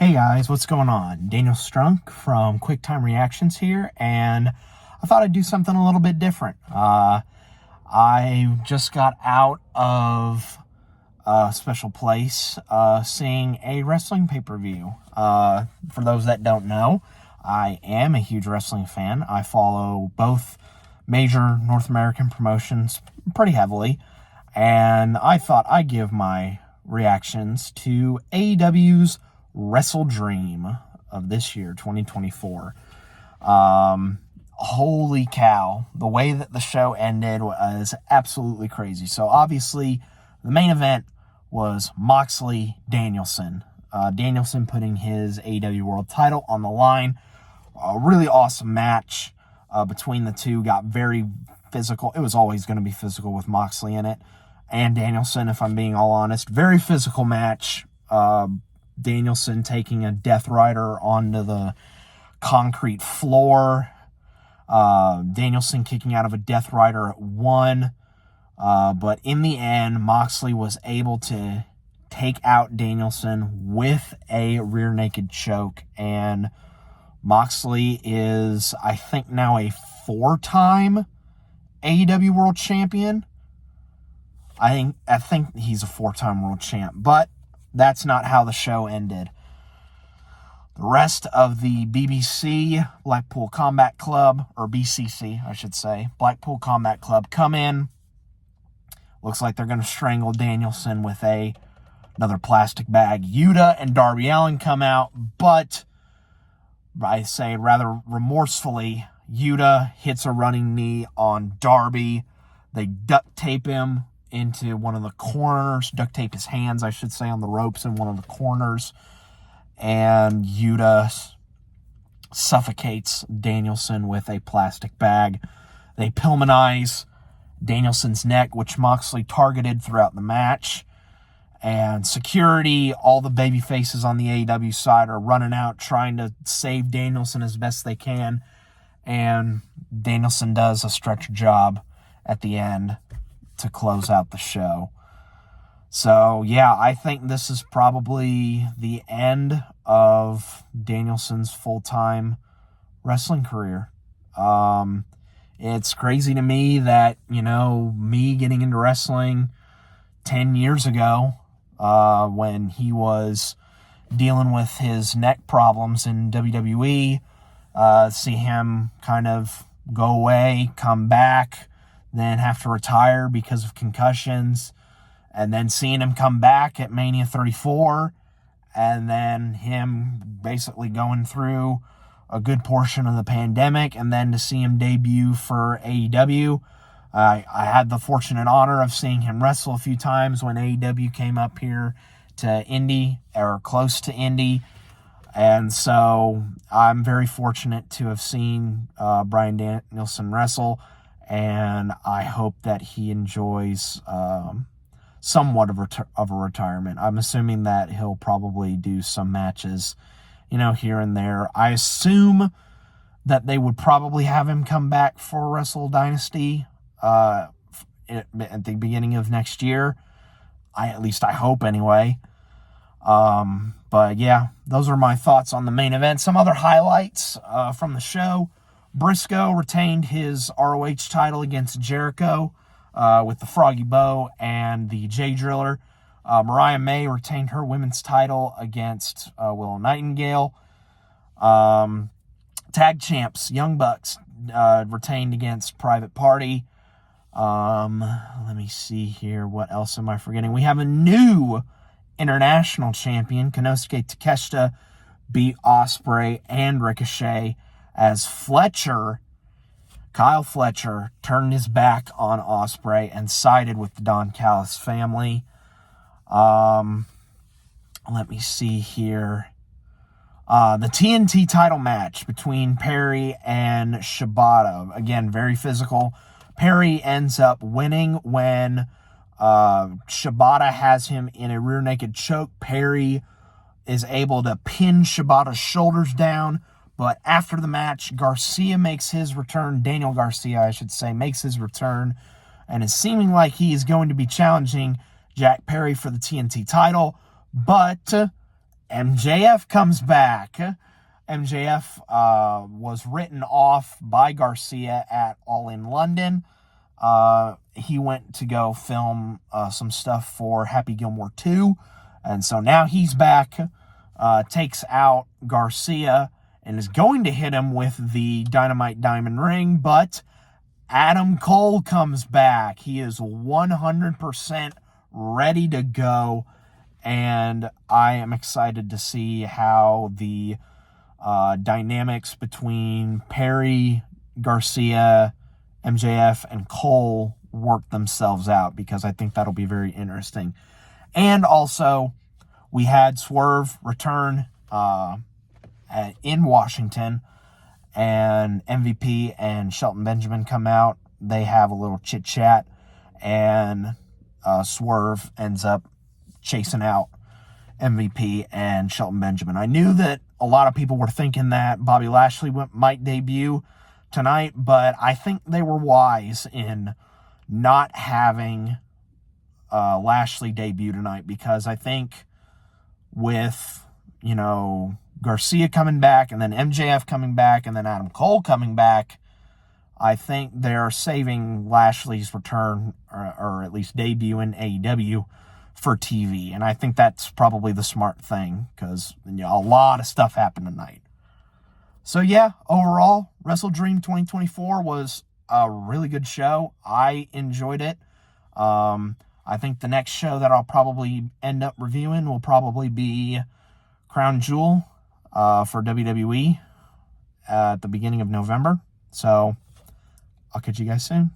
Hey guys, what's going on? Daniel Strunk from QuickTime Reactions here, and I thought I'd do something a little bit different. I just got out of a special place seeing a wrestling pay-per-view. For those that don't know, I am a huge wrestling fan. I follow both major North American promotions pretty heavily, and I thought I'd give my reactions to AEW's WrestleDream of this year, 2024. Holy cow. The way that the show ended was absolutely crazy. So obviously, the main event was Moxley-Danielson. Danielson putting his AEW World title on the line. A really awesome match between the two. Got very physical. It was always going to be physical with Moxley in it. And Danielson, if I'm being all honest. Very physical match. Danielson taking a Death Rider onto the concrete floor. Danielson kicking out of a Death Rider at 1. But in the end, Moxley was able to take out Danielson with a rear naked choke. And Moxley is, I think, now a 4-time AEW World Champion. I think he's a 4-time world champ. But that's not how the show ended. The rest of the BBC, Blackpool Combat Club, or BCC, I should say, Blackpool Combat Club, come in. Looks like they're going to strangle Danielson with another plastic bag. Yuta and Darby Allin come out, but I say rather remorsefully, Yuta hits a running knee on Darby. They duct tape him into one of the corners, duct tape his hands, I should say, on the ropes in one of the corners, and Yuta suffocates Danielson with a plastic bag. They Pillmanize Danielson's neck, which Moxley targeted throughout the match, and security, all the baby faces on the AEW side are running out, trying to save Danielson as best they can, and Danielson does a stretcher job at the end to close out the show. So, yeah, I think this is probably the end of Danielson's full-time wrestling career. It's crazy to me that, me getting into wrestling 10 years ago, when he was dealing with his neck problems in WWE, see him kind of go away, come back, then have to retire because of concussions, and then seeing him come back at Mania 34, and then him basically going through a good portion of the pandemic, and then to see him debut for AEW. I had the fortunate honor of seeing him wrestle a few times when AEW came up here to Indy, or close to Indy, and so I'm very fortunate to have seen Bryan Danielson wrestle, and I hope that he enjoys somewhat of a retirement. I'm assuming that he'll probably do some matches, here and there. I assume that they would probably have him come back for Wrestle Dynasty at the beginning of next year. At least I hope anyway. But yeah, those are my thoughts on the main event. Some other highlights from the show. Briscoe retained his ROH title against Jericho with the Froggy Bow and the J Driller. Mariah May retained her women's title against Willow Nightingale. Tag champs, Young Bucks, retained against Private Party. Let me see here. What else am I forgetting? We have a new international champion. Konosuke Takeshita beat Ospreay and Ricochet, as Kyle Fletcher, turned his back on Ospreay and sided with the Don Callis family. Let me see here. The TNT title match between Perry and Shibata. Again, very physical. Perry ends up winning when Shibata has him in a rear naked choke. Perry is able to pin Shibata's shoulders down. But after the match, Garcia makes his return. Daniel Garcia, I should say, makes his return. And is seeming like he is going to be challenging Jack Perry for the TNT title. But MJF comes back. MJF was written off by Garcia at All In London. He went to go film some stuff for Happy Gilmore 2. And so now he's back, takes out Garcia, and is going to hit him with the Dynamite Diamond Ring, but Adam Cole comes back. He is 100% ready to go, and I am excited to see how the dynamics between Perry, Garcia, MJF, and Cole work themselves out, because I think that'll be very interesting. And also, we had Swerve return in Washington, and MVP and Shelton Benjamin come out. They have a little chit-chat, and Swerve ends up chasing out MVP and Shelton Benjamin. I knew that a lot of people were thinking that Bobby Lashley might debut tonight, but I think they were wise in not having Lashley debut tonight, because I think with, Garcia coming back, and then MJF coming back, and then Adam Cole coming back, I think they're saving Lashley's return, or at least debut in AEW, for TV. And I think that's probably the smart thing, because a lot of stuff happened tonight. So yeah, overall, WrestleDream 2024 was a really good show. I enjoyed it. I think the next show that I'll probably end up reviewing will probably be Crown Jewel for WWE at the beginning of November. So I'll catch you guys soon.